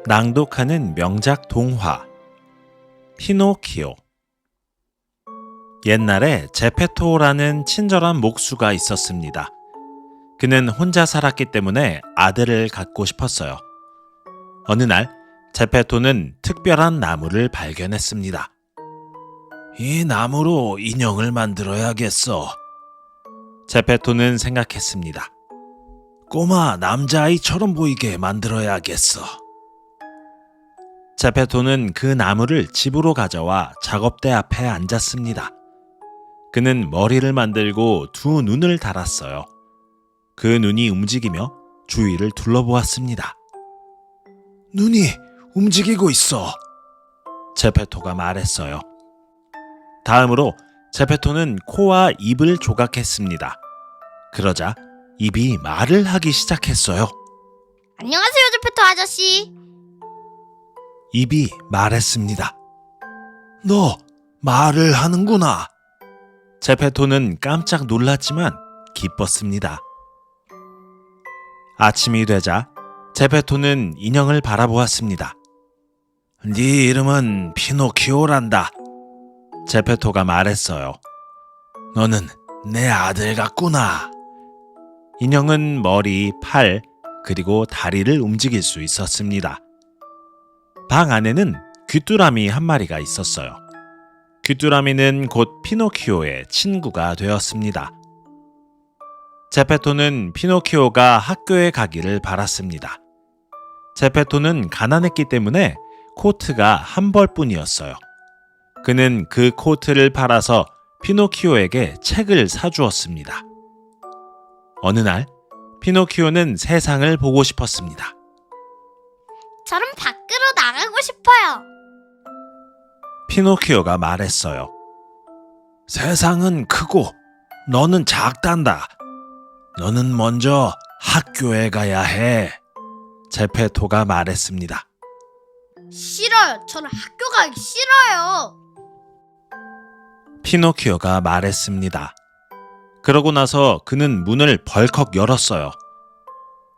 낭독하는 명작 동화 피노키오. 옛날에 제페토라는 친절한 목수가 있었습니다. 그는 혼자 살았기 때문에 아들을 갖고 싶었어요. 어느 날 제페토는 특별한 나무를 발견했습니다. 이 나무로 인형을 만들어야겠어. 제페토는 생각했습니다. 꼬마 남자아이처럼 보이게 만들어야겠어. 제페토는 그 나무를 집으로 가져와 작업대 앞에 앉았습니다. 그는 머리를 만들고 두 눈을 달았어요. 그 눈이 움직이며 주위를 둘러보았습니다. 눈이 움직이고 있어. 제페토가 말했어요. 다음으로 제페토는 코와 입을 조각했습니다. 그러자 입이 말을 하기 시작했어요. 안녕하세요, 제페토 아저씨. 입이 말했습니다. 너 말을 하는구나. 제페토는 깜짝 놀랐지만 기뻤습니다. 아침이 되자 제페토는 인형을 바라보았습니다. 네 이름은 피노키오란다. 제페토가 말했어요. 너는 내 아들 같구나. 인형은 머리, 팔, 그리고 다리를 움직일 수 있었습니다. 방 안에는 귀뚜라미 한 마리가 있었어요. 귀뚜라미는 곧 피노키오의 친구가 되었습니다. 제페토는 피노키오가 학교에 가기를 바랐습니다. 제페토는 가난했기 때문에 코트가 한 벌뿐이었어요. 그는 그 코트를 팔아서 피노키오에게 책을 사주었습니다. 어느 날 피노키오는 세상을 보고 싶었습니다. 저는 밖으로 나가고 싶어요. 피노키오가 말했어요. 세상은 크고 너는 작단다. 너는 먼저 학교에 가야 해. 제페토가 말했습니다. 싫어요. 저는 학교 가기 싫어요. 피노키오가 말했습니다. 그러고 나서 그는 문을 벌컥 열었어요.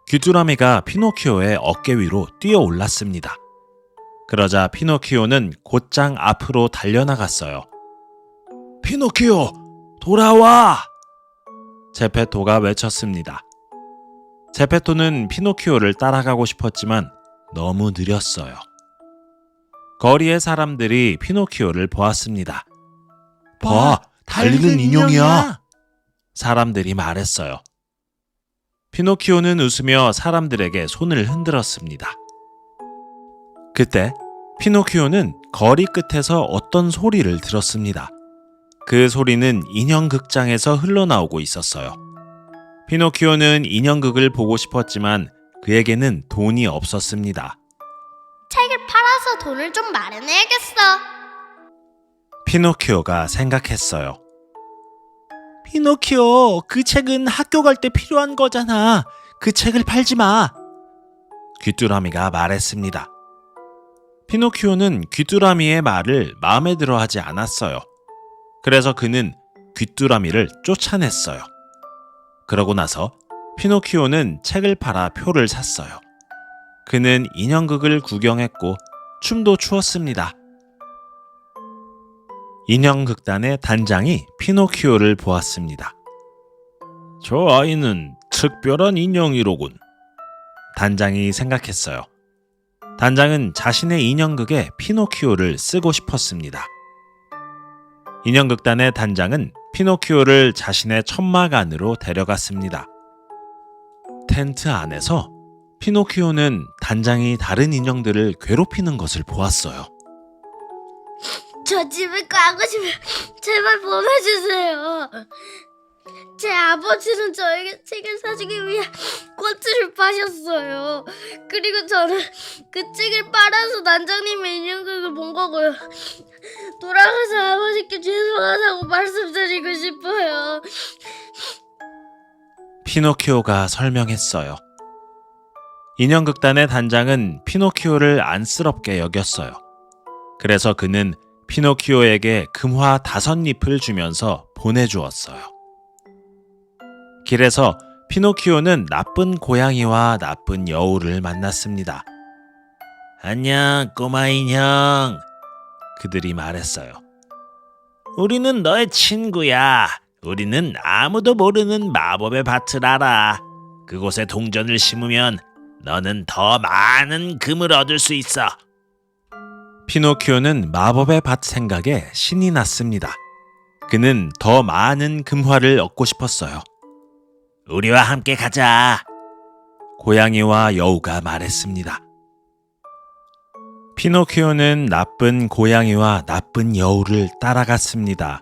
귀뚜라미가 피노키오의 어깨 위로 뛰어 올랐습니다. 그러자 피노키오는 곧장 앞으로 달려나갔어요. 피노키오, 돌아와! 제페토가 외쳤습니다. 제페토는 피노키오를 따라가고 싶었지만 너무 느렸어요. 거리의 사람들이 피노키오를 보았습니다. 봐, 달리는 인형이야! 사람들이 말했어요. 피노키오는 웃으며 사람들에게 손을 흔들었습니다. 그때 피노키오는 거리 끝에서 어떤 소리를 들었습니다. 그 소리는 인형극장에서 흘러나오고 있었어요. 피노키오는 인형극을 보고 싶었지만 그에게는 돈이 없었습니다. 책을 팔아서 돈을 좀 마련해야겠어. 피노키오가 생각했어요. 피노키오, 그 책은 학교 갈 때 필요한 거잖아. 그 책을 팔지 마. 귀뚜라미가 말했습니다. 피노키오는 귀뚜라미의 말을 마음에 들어 하지 않았어요. 그래서 그는 귀뚜라미를 쫓아냈어요. 그러고 나서 피노키오는 책을 팔아 표를 샀어요. 그는 인형극을 구경했고 춤도 추었습니다. 인형극단의 단장이 피노키오를 보았습니다. 저 아이는 특별한 인형이로군. 단장이 생각했어요. 단장은 자신의 인형극에 피노키오를 쓰고 싶었습니다. 인형극단의 단장은 피노키오를 자신의 천막 안으로 데려갔습니다. 텐트 안에서 피노키오는 단장이 다른 인형들을 괴롭히는 것을 보았어요. 저 집에 가고 싶어요. 제발 보내주세요. 제 아버지는 저에게 책을 사주기 위해 코트를 파셨어요. 그리고 저는 그 책을 빨아서 단장님의 인형극을 본 거고요. 돌아가서 아버지께 죄송하다고 말씀드리고 싶어요. 피노키오가 설명했어요. 인형극단의 단장은 피노키오를 안쓰럽게 여겼어요. 그래서 그는 피노키오에게 금화 5잎을 주면서 보내주었어요. 길에서 피노키오는 나쁜 고양이와 나쁜 여우를 만났습니다. 안녕, 꼬마 인형. 그들이 말했어요. 우리는 너의 친구야. 우리는 아무도 모르는 마법의 밭을 알아. 그곳에 동전을 심으면 너는 더 많은 금을 얻을 수 있어. 피노키오는 마법의 밭 생각에 신이 났습니다. 그는 더 많은 금화를 얻고 싶었어요. 우리와 함께 가자. 고양이와 여우가 말했습니다. 피노키오는 나쁜 고양이와 나쁜 여우를 따라갔습니다.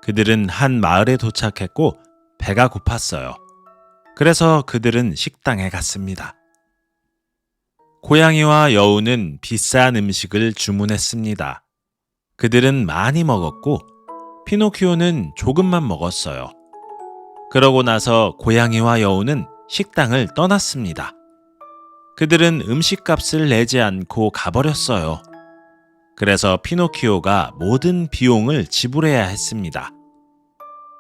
그들은 한 마을에 도착했고 배가 고팠어요. 그래서 그들은 식당에 갔습니다. 고양이와 여우는 비싼 음식을 주문했습니다. 그들은 많이 먹었고 피노키오는 조금만 먹었어요. 그러고 나서 고양이와 여우는 식당을 떠났습니다. 그들은 음식값을 내지 않고 가버렸어요. 그래서 피노키오가 모든 비용을 지불해야 했습니다.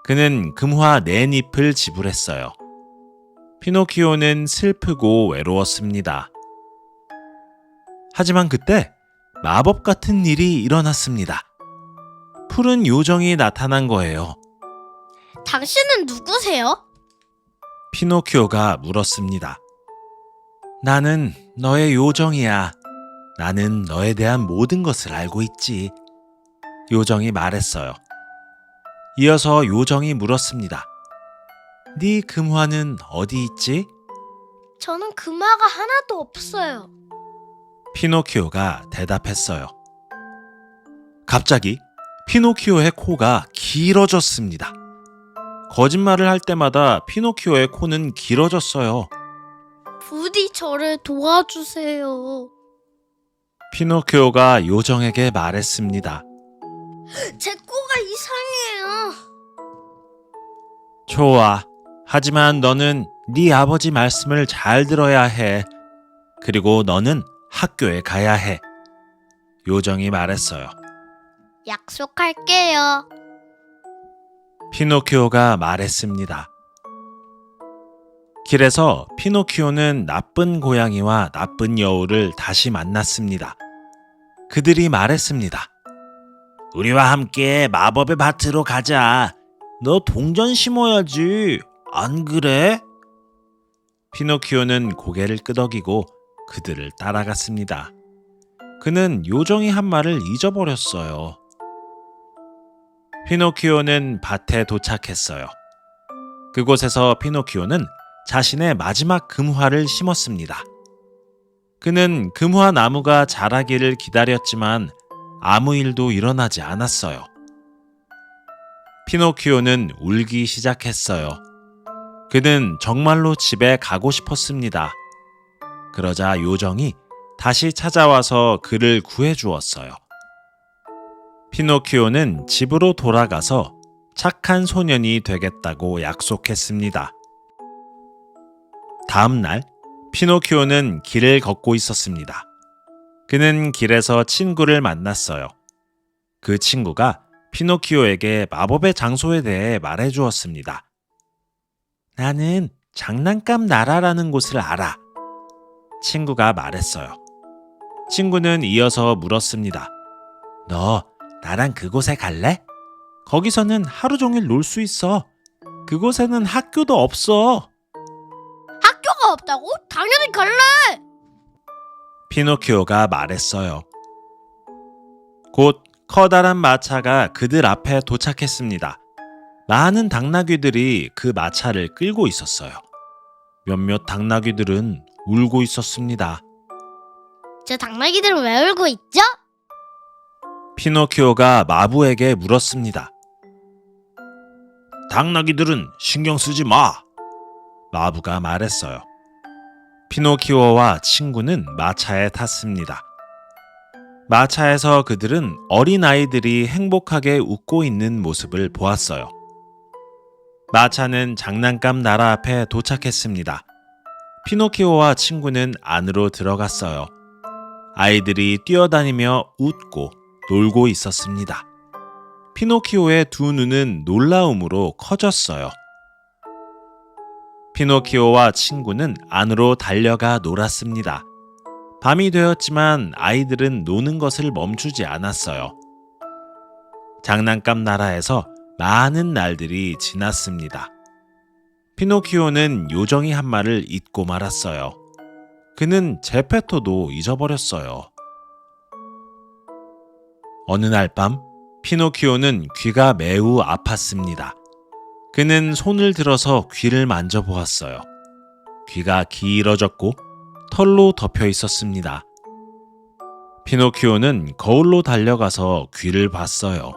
그는 금화 4잎을 지불했어요. 피노키오는 슬프고 외로웠습니다. 하지만 그때 마법 같은 일이 일어났습니다. 푸른 요정이 나타난 거예요. 당신은 누구세요? 피노키오가 물었습니다. 나는 너의 요정이야. 나는 너에 대한 모든 것을 알고 있지. 요정이 말했어요. 이어서 요정이 물었습니다. 네 금화는 어디 있지? 저는 금화가 하나도 없어요. 피노키오가 대답했어요. 갑자기 피노키오의 코가 길어졌습니다. 거짓말을 할 때마다 피노키오의 코는 길어졌어요. 부디 저를 도와주세요. 피노키오가 요정에게 말했습니다. 제 코가 이상해요. 좋아. 하지만 너는 네 아버지 말씀을 잘 들어야 해. 그리고 너는 학교에 가야 해. 요정이 말했어요. 약속할게요. 피노키오가 말했습니다. 길에서 피노키오는 나쁜 고양이와 나쁜 여우를 다시 만났습니다. 그들이 말했습니다. 우리와 함께 마법의 밭으로 가자. 너 동전 심어야지. 안 그래? 피노키오는 고개를 끄덕이고 그들을 따라갔습니다. 그는 요정이 한 말을 잊어버렸어요. 피노키오는 밭에 도착했어요. 그곳에서 피노키오는 자신의 마지막 금화를 심었습니다. 그는 금화 나무가 자라기를 기다렸지만 아무 일도 일어나지 않았어요. 피노키오는 울기 시작했어요. 그는 정말로 집에 가고 싶었습니다. 그러자 요정이 다시 찾아와서 그를 구해주었어요. 피노키오는 집으로 돌아가서 착한 소년이 되겠다고 약속했습니다. 다음 날, 피노키오는 길을 걷고 있었습니다. 그는 길에서 친구를 만났어요. 그 친구가 피노키오에게 마법의 장소에 대해 말해주었습니다. 나는 장난감 나라라는 곳을 알아. 친구가 말했어요. 친구는 이어서 물었습니다. 너 나랑 그곳에 갈래? 거기서는 하루 종일 놀 수 있어. 그곳에는 학교도 없어. 학교가 없다고? 당연히 갈래. 피노키오가 말했어요. 곧 커다란 마차가 그들 앞에 도착했습니다. 많은 당나귀들이 그 마차를 끌고 있었어요. 몇몇 당나귀들은 울고 있었습니다. 저 당나귀들은 왜 울고 있죠? 피노키오가 마부에게 물었습니다. 당나귀들은 신경 쓰지 마. 마부가 말했어요. 피노키오와 친구는 마차에 탔습니다. 마차에서 그들은 어린아이들이 행복하게 웃고 있는 모습을 보았어요. 마차는 장난감 나라 앞에 도착했습니다. 피노키오와 친구는 안으로 들어갔어요. 아이들이 뛰어다니며 웃고 놀고 있었습니다. 피노키오의 두 눈은 놀라움으로 커졌어요. 피노키오와 친구는 안으로 달려가 놀았습니다. 밤이 되었지만 아이들은 노는 것을 멈추지 않았어요. 장난감 나라에서 많은 날들이 지났습니다. 피노키오는 요정이 한 말을 잊고 말았어요. 그는 제페토도 잊어버렸어요. 어느 날 밤 피노키오는 귀가 매우 아팠습니다. 그는 손을 들어서 귀를 만져보았어요. 귀가 길어졌고 털로 덮여 있었습니다. 피노키오는 거울로 달려가서 귀를 봤어요.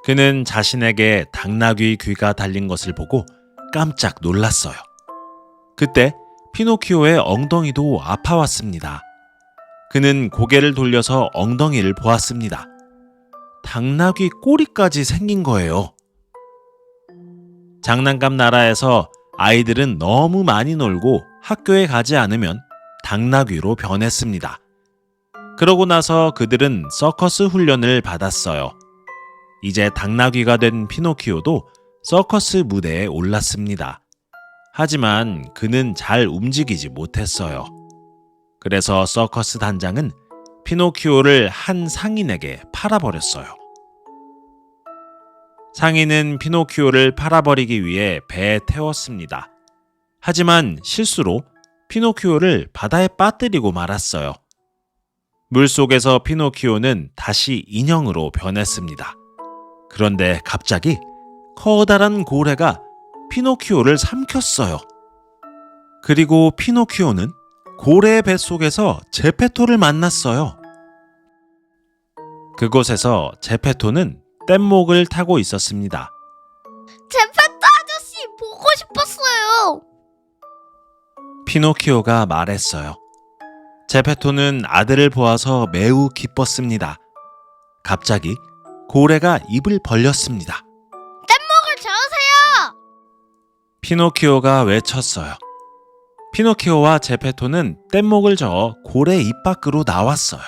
그는 자신에게 당나귀 귀가 달린 것을 보고 깜짝 놀랐어요. 그때 피노키오의 엉덩이도 아파왔습니다. 그는 고개를 돌려서 엉덩이를 보았습니다. 당나귀 꼬리까지 생긴 거예요. 장난감 나라에서 아이들은 너무 많이 놀고 학교에 가지 않으면 당나귀로 변했습니다. 그러고 나서 그들은 서커스 훈련을 받았어요. 이제 당나귀가 된 피노키오도 서커스 무대에 올랐습니다. 하지만 그는 잘 움직이지 못했어요. 그래서 서커스 단장은 피노키오를 한 상인에게 팔아버렸어요. 상인은 피노키오를 팔아버리기 위해 배에 태웠습니다. 하지만 실수로 피노키오를 바다에 빠뜨리고 말았어요. 물속에서 피노키오는 다시 인형으로 변했습니다. 그런데 갑자기 커다란 고래가 피노키오를 삼켰어요. 그리고 피노키오는 고래의 뱃속에서 제페토를 만났어요. 그곳에서 제페토는 뗏목을 타고 있었습니다. 제페토 아저씨 보고 싶었어요. 피노키오가 말했어요. 제페토는 아들을 보아서 매우 기뻤습니다. 갑자기 고래가 입을 벌렸습니다. 뗏목을 저으세요. 피노키오가 외쳤어요. 피노키오와 제페토는 뗏목을 저어 고래 입 밖으로 나왔어요.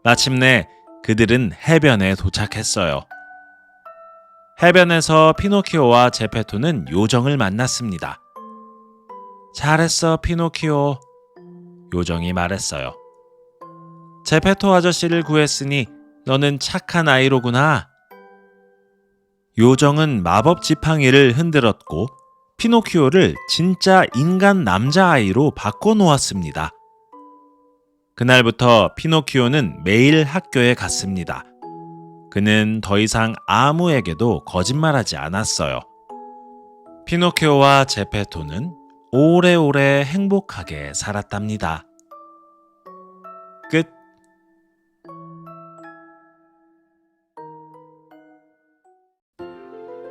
마침내 그들은 해변에 도착했어요. 해변에서 피노키오와 제페토는 요정을 만났습니다. 잘했어, 피노키오. 요정이 말했어요. 제페토 아저씨를 구했으니 너는 착한 아이로구나. 요정은 마법 지팡이를 흔들었고 피노키오를 진짜 인간 남자아이로 바꿔놓았습니다. 그날부터 피노키오는 매일 학교에 갔습니다. 그는 더 이상 아무에게도 거짓말하지 않았어요. 피노키오와 제페토는 오래오래 행복하게 살았답니다. 끝.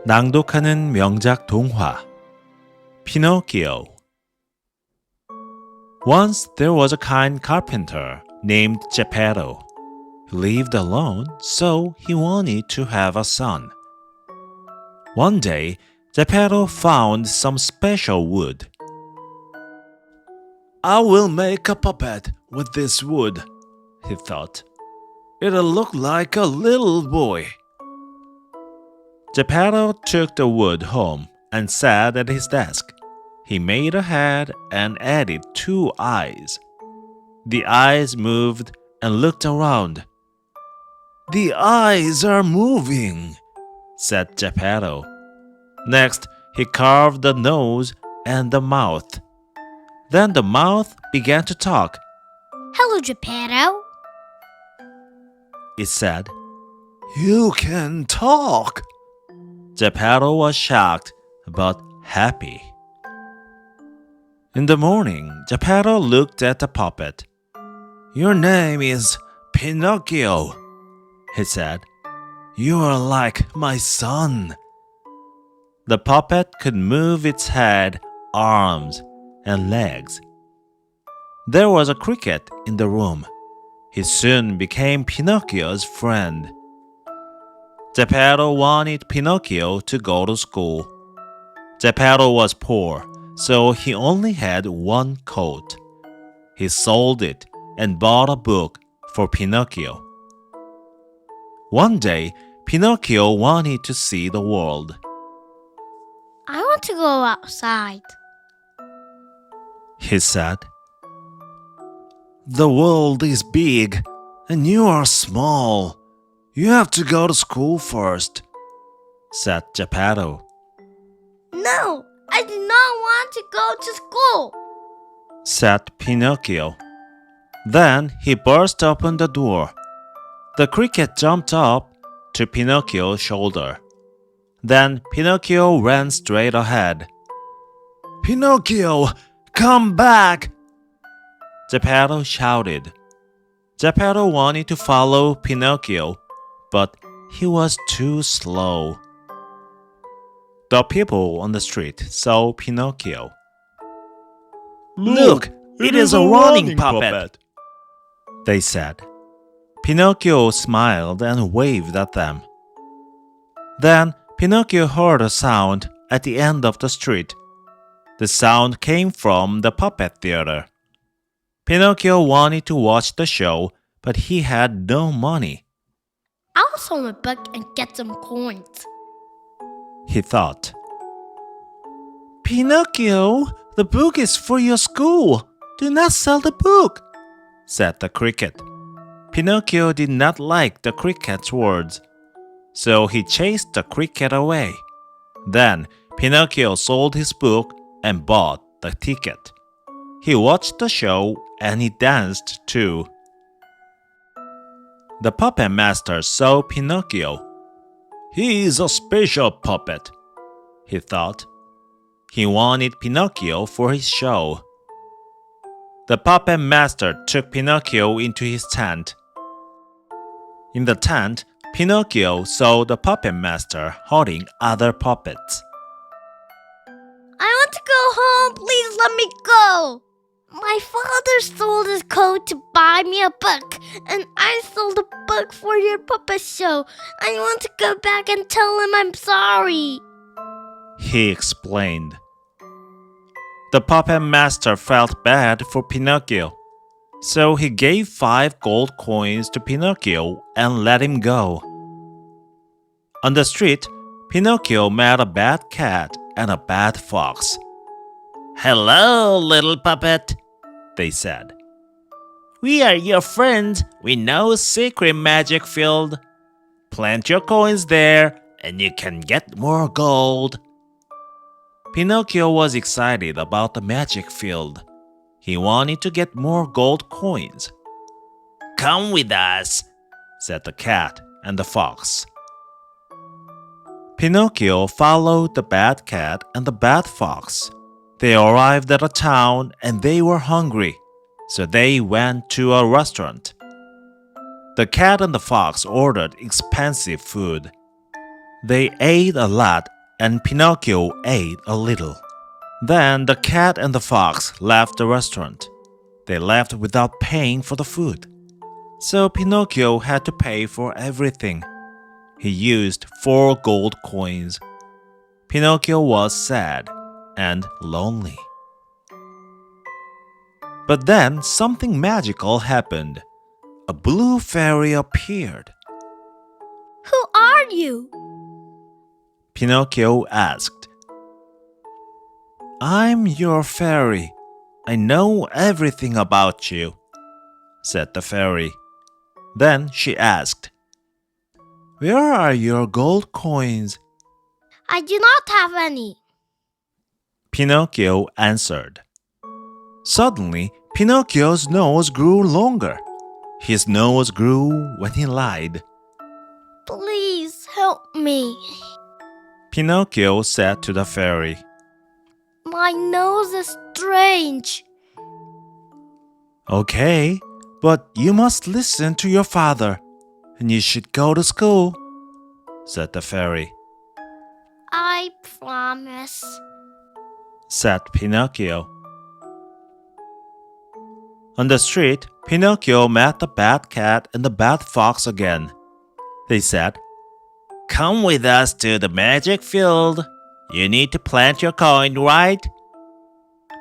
낭독하는 명작 동화 Pinocchio. Once there was a kind carpenter named Geppetto. He lived alone, so he wanted to have a son. One day, Geppetto found some special wood. I will make a puppet with this wood, he thought. It'll look like a little boy. Geppetto took the wood home and sat at his desk. He made a head and added 2 eyes. The eyes moved and looked around. The eyes are moving, said Geppetto. Next, he carved the nose and the mouth. Then the mouth began to talk. Hello, Geppetto. It said, You can talk. Geppetto was shocked but happy. In the morning, Geppetto looked at the puppet. Your name is Pinocchio, he said. You are like my son. The puppet could move its head, arms, and legs. There was a cricket in the room. He soon became Pinocchio's friend. Geppetto wanted Pinocchio to go to school. Geppetto was poor, so he only had 1 coat. He sold it and bought a book for Pinocchio. One day, Pinocchio wanted to see the world. I want to go outside. He said. The world is big, and you are small. You have to go to school first, said Geppetto. No, I do not want to go to school, said Pinocchio. Then he burst open the door. The cricket jumped up to Pinocchio's shoulder. Then Pinocchio ran straight ahead. Pinocchio, come back! Geppetto shouted. Geppetto wanted to follow Pinocchio, but he was too slow. The people on the street saw Pinocchio. Look, it is a running puppet, they said. Pinocchio smiled and waved at them. Then Pinocchio heard a sound at the end of the street. The sound came from the puppet theater. Pinocchio wanted to watch the show, but he had no money. I'll sell my book and get some coins, He thought. Pinocchio, the book is for your school. Do not sell the book, said the cricket. Pinocchio did not like the cricket's words, so he chased the cricket away. Then Pinocchio sold his book and bought the ticket. He watched the show and he danced too. The puppet master saw Pinocchio. He is a special puppet, he thought. He wanted Pinocchio for his show. The puppet master took Pinocchio into his tent. In the tent, Pinocchio saw the puppet master hurting other puppets. I want to go home. Please let me go. My father sold his coat to buy me a book, and I sold a book for your puppet show. I want to go back and tell him I'm sorry, he explained. The puppet master felt bad for Pinocchio, so he gave 5 gold coins to Pinocchio and let him go. On the street, Pinocchio met a bad cat and a bad fox. Hello, little puppet, they said. We are your friends. We know a secret magic field. Plant your coins there and you can get more gold. Pinocchio was excited about the magic field. He wanted to get more gold coins. Come with us, said the cat and the fox. Pinocchio followed the bad cat and the bad fox. They arrived at a town and they were hungry, so they went to a restaurant. The cat and the fox ordered expensive food. They ate a lot and Pinocchio ate a little. Then the cat and the fox left the restaurant. They left without paying for the food. So Pinocchio had to pay for everything. He used 4 gold coins. Pinocchio was sad and lonely. But then something magical happened. A blue fairy appeared. Who are you? Pinocchio asked. I'm your fairy. I know everything about you, said the fairy. Then she asked, Where are your gold coins? I do not have any. Pinocchio answered. Suddenly, Pinocchio's nose grew longer. His nose grew when he lied. Please help me. Pinocchio said to the fairy. My nose is strange. Okay, but you must listen to your father, and you should go to school, said the fairy. I promise, said Pinocchio. On the street, Pinocchio met the bad cat and the bad fox again. They said, Come with us to the magic field. You need to plant your coin, right?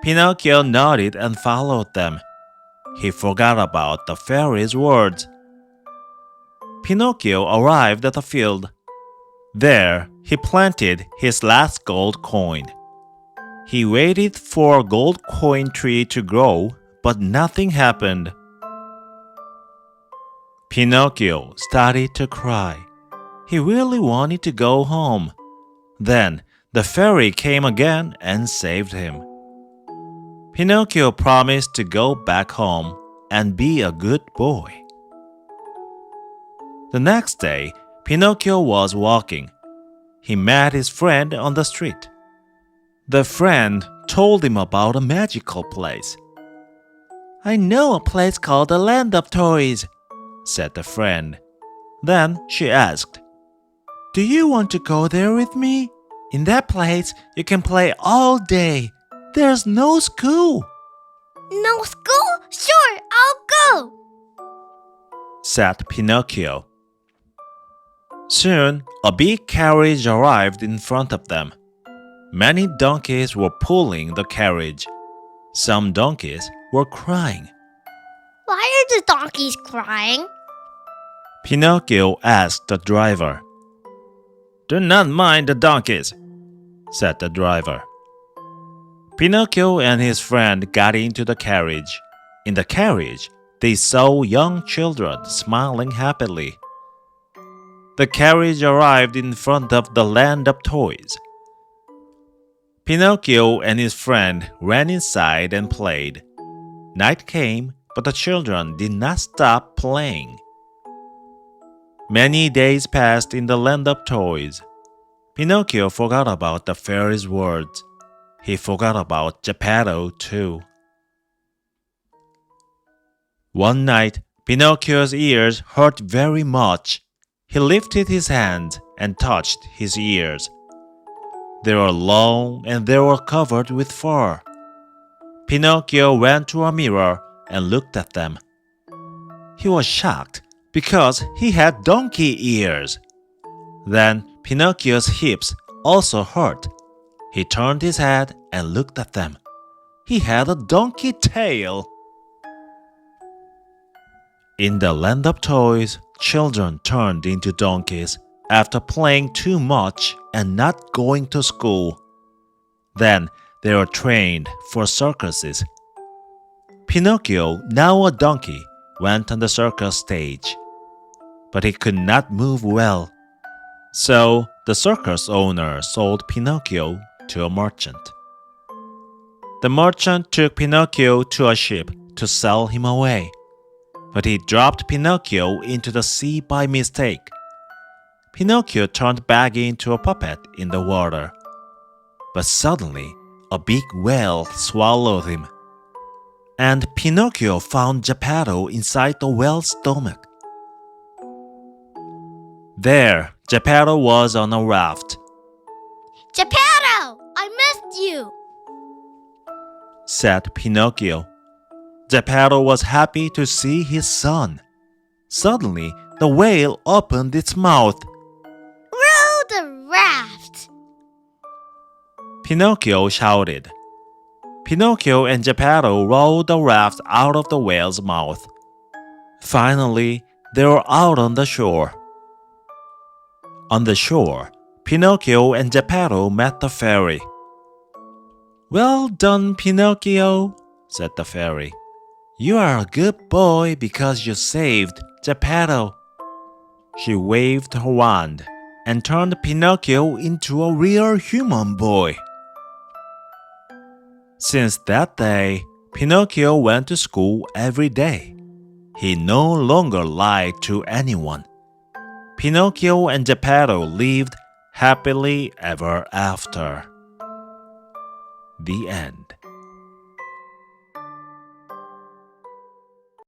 Pinocchio nodded and followed them. He forgot about the fairy's words. Pinocchio arrived at the field. There, he planted his last gold coin. He waited for a gold coin tree to grow, but nothing happened. Pinocchio started to cry. He really wanted to go home. Then the fairy came again and saved him. Pinocchio promised to go back home and be a good boy. The next day, Pinocchio was walking. He met his friend on the street. The friend told him about a magical place. I know a place called the Land of Toys, said the friend. Then she asked, Do you want to go there with me? In that place, you can play all day. There's no school, No school? Sure, I'll go. said Pinocchio. Soon, a big carriage arrived in front of them. Many donkeys were pulling the carriage. Some donkeys were crying. Why are the donkeys crying? Pinocchio asked the driver. Do not mind the donkeys, said the driver. Pinocchio and his friend got into the carriage. In the carriage, they saw young children smiling happily. The carriage arrived in front of the Land of Toys. Pinocchio and his friend ran inside and played. Night came, but the children did not stop playing. Many days passed in the Land of Toys. Pinocchio forgot about the fairy's words. He forgot about Geppetto too. One night, Pinocchio's ears hurt very much. He lifted his hands and touched his ears. They were long and they were covered with fur. Pinocchio went to a mirror and looked at them. He was shocked because he had donkey ears. Then Pinocchio's hips also hurt. He turned his head and looked at them. He had a donkey tail. In the Land of Toys, children turned into donkeys after playing too much and not going to school. Then they were trained for circuses. Pinocchio, now a donkey, went on the circus stage. But he could not move well. So the circus owner sold Pinocchio to a merchant. The merchant took Pinocchio to a ship to sell him away. But he dropped Pinocchio into the sea by mistake. Pinocchio turned back into a puppet in the water. But suddenly, a big whale swallowed him. And Pinocchio found Geppetto inside the whale's stomach. There, Geppetto was on a raft, Geppetto, I missed you. said Pinocchio. Geppetto was happy to see his son. Suddenly, the whale opened its mouth. Row the raft. Pinocchio shouted. Pinocchio and Geppetto rowed the raft out of the whale's mouth. Finally, they were out on the shore. On the shore, Pinocchio and Geppetto met the fairy. Well done, Pinocchio, said the fairy. You are a good boy because you saved Geppetto. She waved her wand and turned Pinocchio into a real human boy. Since that day, Pinocchio went to school every day. He no longer lied to anyone. Pinocchio and Geppetto lived happily ever after. The end.